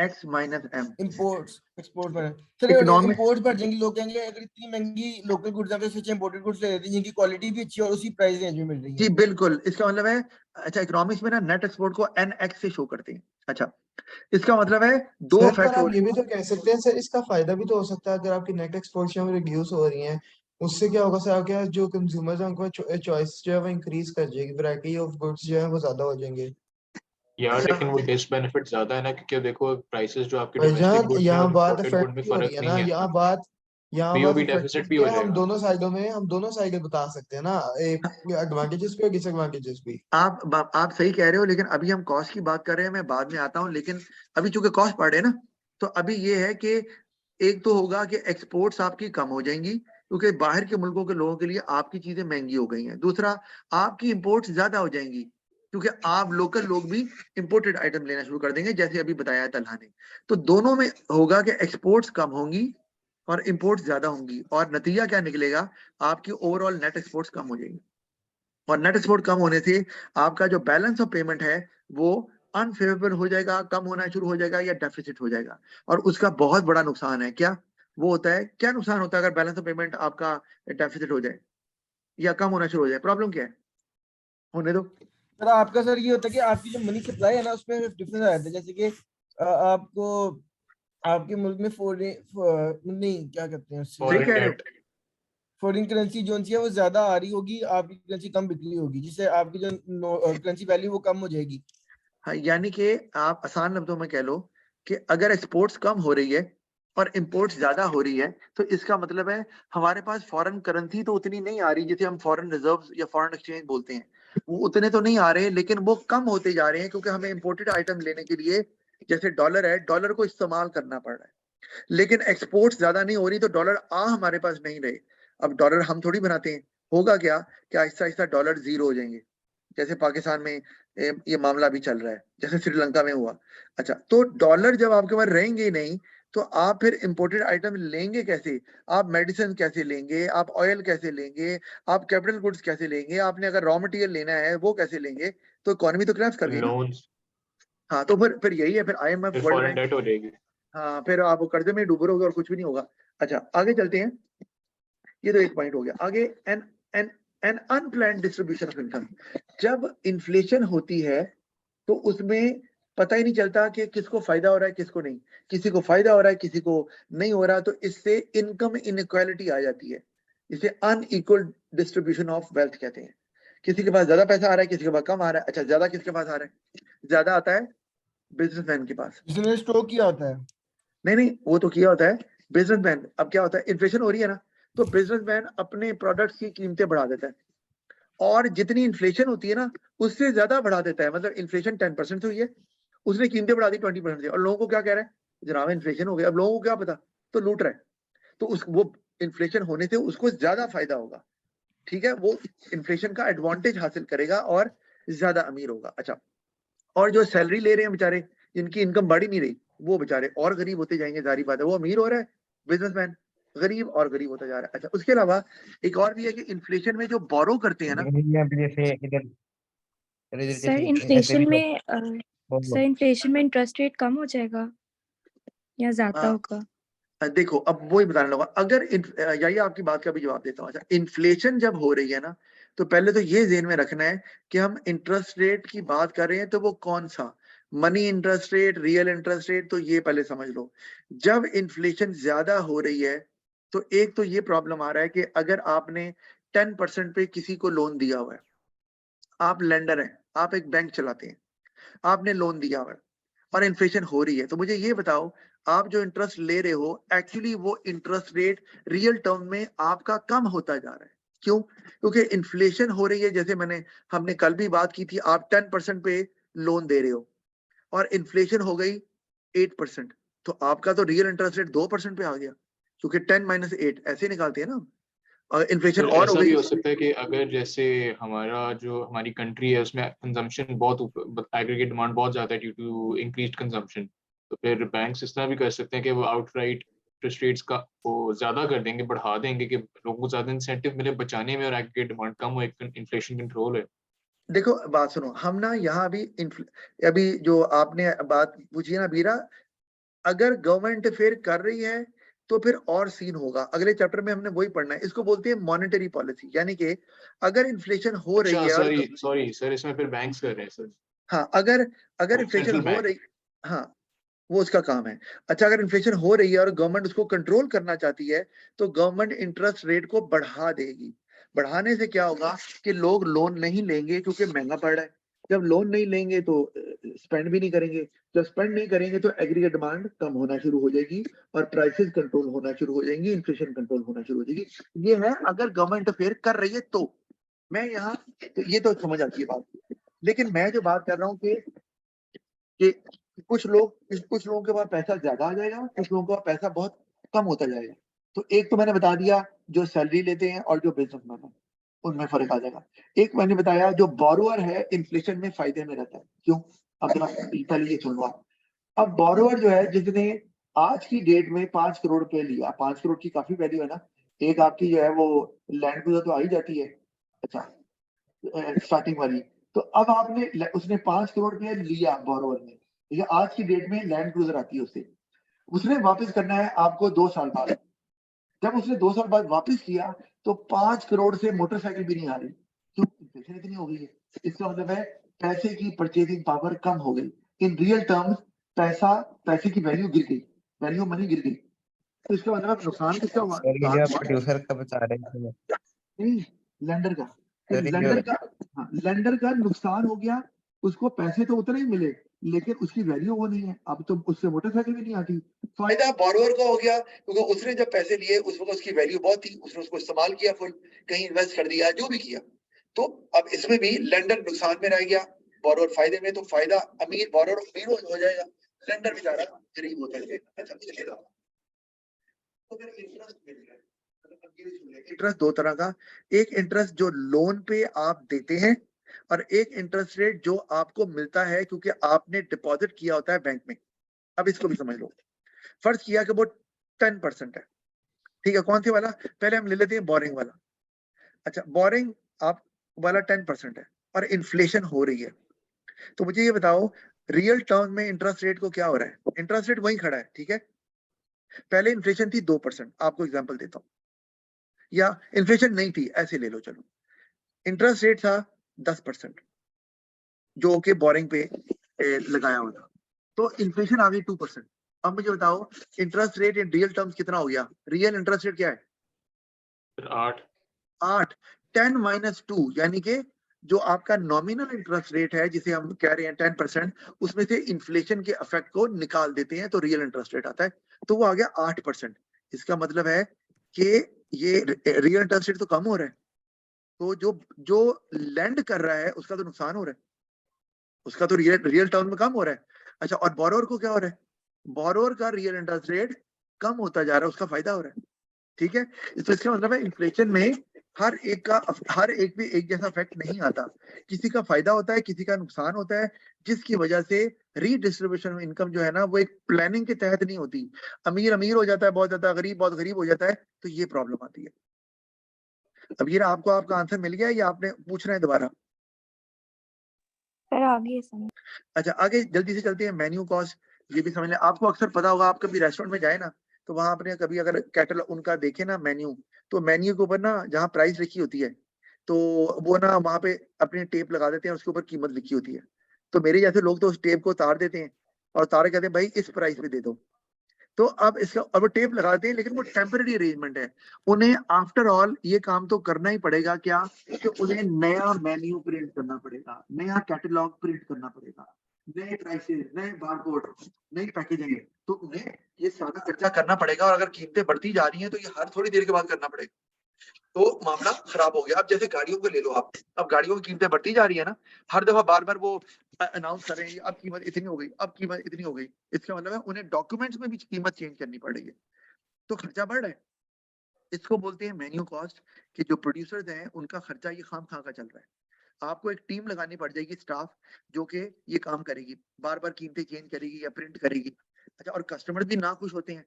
x minus M. Imports export पर सर इकोनॉमिक इंपोर्ट्स बढ़ जाएंगे, लोग कहेंगे अगर इतनी महंगी लोकल गुड्स है तो इंपोर्टेड गुड्स ले लेते हैं जिनकी क्वालिटी भी अच्छी है और उसी प्राइस रेंज में मिल रही जी है। बिल्कुल, इसका मतलब है, अच्छा इकोनॉमिक्स में ना नेट एक्सपोर्ट को nx से शो करते हैं। अच्छा, इसका मतलब है दो सर पर इफेक्ट हो आप ये भी तो कह सकते हैं सर, इसका फायदा भी तो हो सकता है अगर आपकी नेट एक्सपोर्ट्स यहाँ रिड्यूस हो रही हैं, उससे क्या होगा सर, आपके जो कंज्यूमर्स हैं उनको चॉइस जो है वो इंक्रीज कर जाएगी, वैरायटी ऑफ गुड्स जो है वो ज्यादा हो जाएंगे। यार अच्छा लेकिन वो डिस बेनिफिट ज्यादा है ना, क्योंकि देखो प्राइसेस जो आपके डोमेस्टिक भाईजान गुड्स में यहाँ और बात इंपोर्टेड गुड इफेक्ट में की हो रही फर्क है ना, नहीं है, यहाँ बात पीओबी इफेक्ट डेफिसिट भी की हो है। हम जाएगा। दोनों साइड बता सकते हैं ना, एडवांटेजेस भी और डिसएडवांटेजेस भी। आप सही कह रहे हो, लेकिन अभी हम कॉस्ट की बात कर रहे हैं, मैं बाद में आता हूँ। लेकिन अभी चूंकि कॉस्ट पढ़ रहे हैं ना, तो अभी ये है कि एक तो होगा कि एक्सपोर्ट्स आपकी कम हो जाएंगी क्योंकि बाहर के मुल्कों के लोगों के लिए आपकी चीजें महंगी हो गई हैं। दूसरा, आपकी इंपोर्ट्स ज्यादा हो जाएंगी क्योंकि आप लोकल लोग भी इंपोर्टेड आइटम लेना शुरू कर देंगे, जैसे अभी बताया तलहा ने। तो दोनों में होगा कि एक्सपोर्ट्स कम होंगी और इंपोर्ट्स ज्यादा होंगी, और नतीजा क्या निकलेगा, आपकी ओवरऑल नेट एक्सपोर्ट्स कम हो जाएंगी। और नेट एक्सपोर्ट कम होने से आपका जो बैलेंस ऑफ पेमेंट है वो अनफेवरेबल हो जाएगा, कम होना शुरू हो जाएगा या डेफिसिट हो जाएगा। और उसका बहुत बड़ा नुकसान है। क्या वो होता है, क्या नुकसान होता है अगर बैलेंस ऑफ पेमेंट आपका डेफिसिट हो जाए या कम होना शुरू हो जाए? प्रॉब्लम क्या है, होने दो। सर आपका सर ये होता है कि आपकी जो मनी सप्लाई है ना उसमें डिफरेंस आ जाता है, जैसे कि आपको आपके मुल्क में फॉरेन नहीं क्या कहते हैं उससे, सही फॉरेन कह रहे हो। डेट। फॉरेन करेंसी जो है वो ज्यादा आ रही होगी, आपकी करेंसी कम बिकनी होगी, जिससे आपकी जो करेंसी वैल्यू वो कम हो जाएगी। हाँ, यानी कि आप आसान लफ्जों में कह लो कि अगर एक्सपोर्ट्स कम हो रही है और इंपोर्ट्स ज्यादा हो रही है, तो इसका मतलब है हमारे पास फॉरेन करेंसी तो उतनी नहीं आ रही, जिसे हम फॉरेन रिजर्व्स या फॉरेन एक्सचेंज बोलते हैं, वो उतने तो नहीं आ रहे, लेकिन वो कम होते जा रहे हैं क्योंकि हमें इंपोर्टेड आइटम लेने के लिए, जैसे डॉलर है, डॉलर को इस्तेमाल करना पड़ रहा है। लेकिन एक्सपोर्ट्स ज्यादा नहीं हो रही तो डॉलर आ हमारे पास नहीं रहे। अब डॉलर हम थोड़ी बनाते हैं, होगा क्या कि आहिस्ता आहिस्ता डॉलर जीरो हो जाएंगे, जैसे पाकिस्तान में ये मामला भी चल रहा है, जैसे श्रीलंका में हुआ। अच्छा, तो डॉलर जब आपके पास रहेंगे ही नहीं तो आप फिर इंपोर्टेड आइटम लेंगे कैसे? आप मेडिसिन कैसे लेंगे, आप ऑयल कैसे लेंगे, आप कैपिटल गुड्स कैसे लेंगे, आपने अगर रॉ मटेरियल लेना है वो कैसे लेंगे? तो इकोनॉमी तो क्रैश कर गई ना। लोन्स, हाँ, तो फिर यही है, फिर IMF फिर वर्ल्ड फॉरेन बैंक, डेट हो जाएगी। हाँ फिर आप कर्जे में डूब रहोगे और कुछ भी नहीं होगा। अच्छा, आगे चलते हैं। ये तो एक पॉइंट हो गया। आगे an an an unplanned distribution of income. जब इन्फ्लेशन होती है तो उसमें पता ही नहीं चलता कि किसको फायदा हो रहा है किसको नहीं। किसी को फायदा हो रहा है किसी को नहीं हो रहा, तो इससे इनकम इनइक्वालिटी आ जाती है। इसे अनइक्वल डिस्ट्रीब्यूशन ऑफ वेल्थ कहते हैं। किसी के पास ज्यादा पैसा आ रहा है, किसी के पास कम आ रहा है। अच्छा, ज्यादा किसके पास आ रहा है? ज्यादा आता है बिजनेसमैन के पास। जिसने स्टॉक किया होता है। नहीं नहीं, वो तो किया होता है बिजनेसमैन। अब क्या होता है, इन्फ्लेशन हो रही है ना, तो बिजनेसमैन अपने प्रोडक्ट्स की कीमतें बढ़ा देता है, और जितनी इन्फ्लेशन होती है ना उससे ज्यादा बढ़ा देता है। मतलब इन्फ्लेशन 10% से हुई है, उसने कीमतें बढ़ा दी 20% से, और लोगों को क्या कह रहा है, जनाब इन्फ्लेशन हो गया। अब लोगों को क्या पता, तो लूट रहा है। तो उस वो इन्फ्लेशन होने से उसको ज्यादा फायदा होगा, ठीक है, वो इन्फ्लेशन का एडवांटेज हासिल करेगा और ज्यादा अमीर होगा। अच्छा, और जो सैलरी ले रहे हैं बेचारे, जिनकी इनकम बढ़ ही नहीं रही, वो बेचारे और गरीब होते जाएंगे, जारी बात है। वो अमीर हो रहा है बिजनेसमैन, गरीब और गरीब होता जा रहा है। अच्छा, उसके अलावा एक और भी है कि इन्फ्लेशन में जो बोरो करते हैं ना, सर इन्फ्लेशन में सर इन्फ्लेशन में इंटरेस्ट रेट कम हो जाएगा या ज्यादा होगा? देखो अब वही बताने लगा। अगर यही आपकी बात का भी जवाब देता हूँ। अच्छा, इन्फ्लेशन जब हो रही है ना, तो पहले तो ये ज़हन में रखना है कि हम इंटरेस्ट रेट की बात कर रहे हैं तो वो कौन सा, money interest rate, real interest rate, तो ये पहले समझ लो। जब इन्फ्लेशन ज्यादा हो रही है तो एक तो ये प्रॉब्लम आ रहा है कि अगर आपने 10% पे किसी को लोन दिया हुआ है, आप लेंडर हैं, आप एक बैंक चलाते हैं, आपने लोन दिया हुआ है और इन्फ्लेशन हो रही है, तो मुझे ये बताओ, आप जो इंटरेस्ट ले रहे हो एक्चुअली वो इंटरेस्ट रेट रियल टर्म में आपका कम होता जा रहा है क्यों? क्योंकि इन्फ्लेशन हो रही है, जैसे हमने कल भी बात की थी, आप 10% पे लोन दे रहे हो और इन्फ्लेशन हो गई 8%, तो आपका तो रियल इंटरेस्ट रेट 2% पे आ गया, क्योंकि 10 माइनस 8 ऐसे निकालते हैं ना, और इन्फ्लेशन सर और हो ऐसा भी गई। हो सकता है कि अगर जैसे हमारी कंट्री है उसमें कंजम्पशन बहुत, एग्रीगेट डिमांड बहुत ज्यादा है ड्यू टू इंक्रीज्ड कंजम्पशन, तो फिर बैंक्स इस तरह भी कर सकते हैं कि वो आउटराइट इंटरेस्ट रेट्स का वो ज्यादा कर देंगे, बढ़ा देंगे कि लोगों को ज्यादा इंसेंटिव मिले बचाने में और एग्रीगेट डिमांड कम हो, इन्फ्लेशन कंट्रोल है। देखो बात सुनो, हम ना यहाँ अभी जो आपने बात पूछी है ना बीरा, अगर गवर्नमेंट फिर कर रही है तो फिर और सीन होगा। अगले चैप्टर में हमने वही पढ़ना है, इसको बोलते हैं मॉनेटरी पॉलिसी, यानी कि अगर इन्फ्लेशन हो रही अच्छा है और सॉरी सर, इसमें फिर बैंक्स कर रहे हैं सर, हाँ, अगर इन्फ्लेशन सेंट्रल हो बैंक। रही, हाँ वो उसका काम है। अच्छा, अगर इन्फ्लेशन हो रही है और गवर्नमेंट उसको कंट्रोल करना चाहती है तो गवर्नमेंट इंटरेस्ट रेट को बढ़ा देगी। बढ़ाने से क्या होगा कि लोग लोन नहीं लेंगे क्योंकि महंगा पड़ रहा है। जब लोन नहीं लेंगे तो स्पेंड भी नहीं करेंगे। जब स्पेंड नहीं करेंगे तो एग्रीगेट डिमांड कम होना शुरू हो जाएगी और प्राइसेस कंट्रोल होना शुरू हो जाएंगी, इन्फ्लेशन कंट्रोल होना शुरू हो जाएगी। ये है अगर गवर्नमेंट इंटरफेयर कर रही है तो। मैं यहाँ तो ये तो समझ आती है बात, लेकिन मैं जो बात कर रहा हूँ कि कुछ लोगों के पास पैसा ज्यादा आ जाएगा, कुछ लोगों के पास पैसा बहुत कम होता जाएगा। तो एक तो मैंने बता दिया जो सैलरी लेते हैं और जो बिजनेसमैन है, उनमें फर्क आ जाएगा। एक मैंने बताया जो बोरोअर है इन्फ्लेशन में फायदे में रहता है। क्यों? अब जरा पहले ये सुन लो आप। अब बोरोअर जो है जिसने आज की डेट में 5 करोड़ रुपए लिया, 5 करोड़ की काफी वैल्यू है ना। एक आपकी जो है वो लैंड क्रूजर तो आ ही जाती है, अच्छा स्टार्टिंग वाली। तो अब उसने 5 करोड़ रुपया लिया बोरोअर ने, ठीक है, आज की डेट में लैंड क्रूजर आती है उसने वापस करना है आपको 2 साल बाद। जब उसने 2 साल बाद वापस किया तो 5 करोड़ से मोटरसाइकिल भी नहीं आ रही। क्यों? इन्फ्लेशन इतनी हो गई है। इसका मतलब है पैसे की परचेजिंग पावर कम हो गई। इन रियल टर्म्स पैसे की वैल्यू गिर गई, वैल्यू मनी गिर गई। तो इसका मतलब नुकसान किसका हुआ? सर ये जो नुकसान आप हुआ प्रोड्यूसर का बता रहे थे, नहीं, लेंडर का। सर ये जो लेंडर का नुकसान हो गया। उसको पैसे तो उतने ही मिले लेकिन उसकी वैल्यू वो नहीं है। अब तो उससे मोटरसाइकिल भी नहीं आती। फायदा बोरोअर का हो गया क्योंकि उसने जब पैसे लिए उस वक्त उसकी वैल्यू बहुत थी, उसने उसको इस्तेमाल किया, फुल कहीं इन्वेस्ट कर दिया, जो भी किया। तो अब इसमें भी लेंडर नुकसान में रह गया, बोरोअर फायदे में। तो फायदा अमीर, बोरोअर अमीर हो जाएगा, लेंडर बेचारा गरीब होता जाएगा। अच्छा, तो फिर इंटरेस्ट मिल गया। इंटरेस्ट दो तरह का, एक इंटरेस्ट जो लोन पे आप देते हैं और एक इंटरेस्ट रेट जो आपको मिलता है क्योंकि आपने डिपॉजिट किया होता है बैंक में। अब इसको भी समझ लो। फर्ज किया कि वो 10% है, ठीक है। कौन सी वाला? पहले हम ले लेते हैं बोरिंग वाला। अच्छा, बोरिंग आप वाला 10% है और इन्फ्लेशन हो रही है। तो मुझे ये बताओ रियल टर्म में इंटरेस्ट रेट को क्या हो रहा है? इंटरेस्ट रेट वही खड़ा है, ठीक है। पहले इन्फ्लेशन थी 2%, आपको एग्जाम्पल देता हूँ, या इन्फ्लेशन नहीं थी, ऐसे ले लो चलो। इंटरेस्ट रेट था 10% जो कि बोरिंग पे लगाया हुआ था। तो इन्फ्लेशन आ गई 2%। अब मुझे बताओ interest rate in real terms कितना हो गया? रियल इंटरेस्ट रेट क्या है? 8। 10 माइनस 2 यानी कि जो आपका नॉमिनल इंटरेस्ट रेट है जिसे हम कह रहे हैं 10%, उसमें से इन्फ्लेशन के इफेक्ट को निकाल देते हैं तो रियल इंटरेस्ट रेट आता है, तो वो आ गया 8%। इसका मतलब है कि ये रियल इंटरेस्ट रेट तो कम हो रहा है, तो जो लैंड कर रहा है उसका तो नुकसान हो रहा है, उसका तो रियल टर्म में कम हो रहा है। अच्छा, और बोरोअर को क्या हो रहा है? बोरोअर का रियल इंटरेस्ट रेट कम होता जा रहा है, उसका फायदा हो रहा है, ठीक है। तो इसका मतलब है इन्फ्लेशन में हर एक भी एक जैसा इफेक्ट नहीं आता। किसी का फायदा होता है, किसी का नुकसान होता है, जिसकी वजह से रीडिस्ट्रीब्यूशन ऑफ इनकम जो है ना वो एक प्लानिंग के तहत नहीं होती। अमीर अमीर हो जाता है बहुत ज्यादा, गरीब बहुत गरीब हो जाता है, तो ये प्रॉब्लम आती है। अब ये आपको आपका आंसर मिल गया या आपने पूछना है दोबारा? फिर आगे समझ। अच्छा, आगे जल्दी से चलते हैं। मेन्यू कॉस्ट ये भी समझ लें। आपको अक्सर पता होगा, आप कभी रेस्टोरेंट में जाए ना तो वहां आपने कभी अगर कैटलॉग उनका देखे ना मेन्यू, तो मेन्यू के ऊपर ना जहाँ प्राइस लिखी होती है तो वो ना वहां पे अपनी टेप लगा देते हैं, उसके ऊपर कीमत लिखी होती है। तो मेरे जैसे लोग तो उस टेप को उतार देते हैं और उतार के कहते हैं भाई इस प्राइस पे दे दो। तो अब इसका अब टेप लगाते हैं लेकिन वो टेम्पररी अरेंजमेंट है। उन्हें आफ्टर ऑल ये काम तो करना ही पड़ेगा, क्या कि उन्हें नया मेन्यू प्रिंट करना पड़ेगा, नया कैटलॉग प्रिंट करना पड़ेगा, नए प्राइसेस, नए बारकोड, नई पैकेजिंग। तो उन्हें ये सारा खर्चा करना पड़ेगा और अगर कीमतें बढ़ती जा रही हैं तो ये हर थोड़ी देर के बाद करना पड़ेगा। तो मामला खराब हो गया। अब जैसे गाड़ियों को ले लो आप, अब गाड़ियों की कीमतें बढ़ती जा रही है ना, हर दफा बार बार वो अनाउंस कर रहे हैं अब कीमत इतनी हो गई, अब कीमत इतनी हो गई। इसका मतलब है उन्हें डॉक्यूमेंट्स में भी कीमत चेंज करनी पड़ रही है, तो खर्चा बढ़ रहा है। इसको बोलते हैं मेन्यू कॉस्ट, कि जो प्रोड्यूसर्स हैं उनका खर्चा ये खाम खा का चल रहा है। आपको एक टीम लगानी पड़ जाएगी, स्टाफ, जो कि ये काम करेगी, बार बार कीमतें चेंज करेगी या प्रिंट करेगी। अच्छा, और कस्टमर भी ना खुश होते हैं।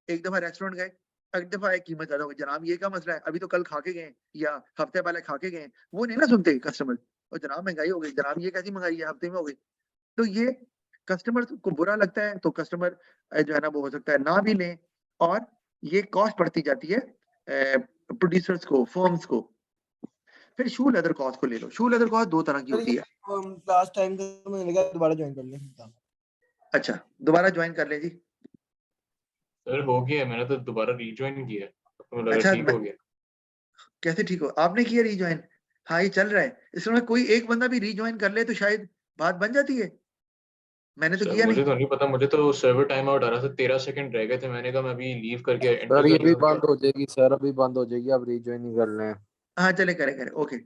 एक दफा रेस्टोरेंट गए, एक दफा एक कीमत ज्यादा हो गई, जनाब ये क्या मसला है, अभी तो कल खा के गए या हफ्ते पहले खा के गए, वो नहीं ना सुनते कस्टमर, और जनाब महंगाई हो गई, जनाब ये कैसी महंगाई है, हफ्ते में हो गई। तो ये कस्टमर को बुरा लगता है, तो कस्टमर जो है ना वो हो सकता है ना भी लें, और ये कॉस्ट बढ़ती जाती है प्रोड्यूसर्स को, फर्म्स को। फिर शू लेदर कॉस्ट को ले लो। शू लेदर कॉस्ट दो तरह की होती है। लास्ट टाइम तो मैंने लगा दोबारा ज्वाइन कर लें। अच्छा, दोबारा ज्वाइन कर लें जी। सर हो गया, मैंने तो दोबारा रीजॉइन किया, तो लगा अच्छा, ठीक हो गया। कैसे ठीक हो, आपने किया रीज्वाइन? हाँ, ये चल रहा है, इसमें कोई एक बंदा भी रीज्वाइन कर ले तो शायद बात बन जाती है। मैंने तो सर किया मुझे नहीं। तो नहीं पता, मुझे तो सर्वर टाइम आउट आ रहा था, 13 सेकंड रह गए थे, मैंने कहा मैं अभी लीव करके एंटर सर ये कर भी लूं क्या? बंद हो जाएगी सर, अभी बंद हो जाएगी, अब रीजॉइन नहीं कर रहे हैं। हाँ, चले, करें, ओके।